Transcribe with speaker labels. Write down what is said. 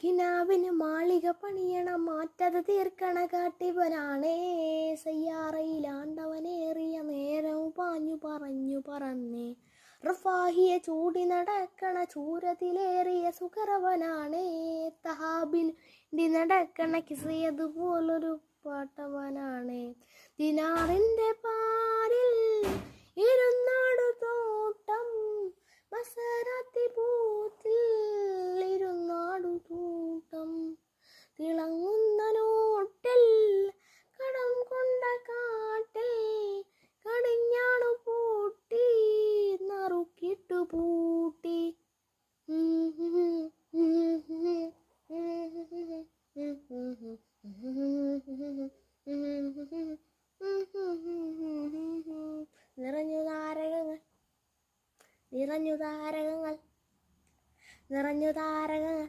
Speaker 1: കിനാവിന് മാളിക പണിയണം മാറ്റത് തീർക്കണ കാട്ടിവനാണേ. സയ്യാറയിലാണ്ടവനേറിയ നേരം പാഞ്ഞു പറഞ്ഞു പറന്നേ. റഫാഹിയെ ചൂടി നടക്കണ ചൂരത്തിലേറിയ സുഖറവനാണേ. തഹാബിൽ നടക്കണ കിസിയതുപോലൊരു പാട്ടവനാണേ. ദിനാറിന്റെ പാരിൽ ഇരുന്നാടു തോട്ടം മസറാത്തി പൂത്തിൽ ഇരുന്നാടു തൂട്ടം. തിളങ്ങുന്ന നോട്ടിൽ കടം കൊണ്ട കാട്ടിൽ കടിഞ്ഞാണു പൂട്ടി നറുക്കിട്ടു പൂട്ടി. നിറഞ്ഞു താരകങ്ങൾ നിറഞ്ഞു താരകങ്ങൾ നിറഞ്ഞു താരകങ്ങൾ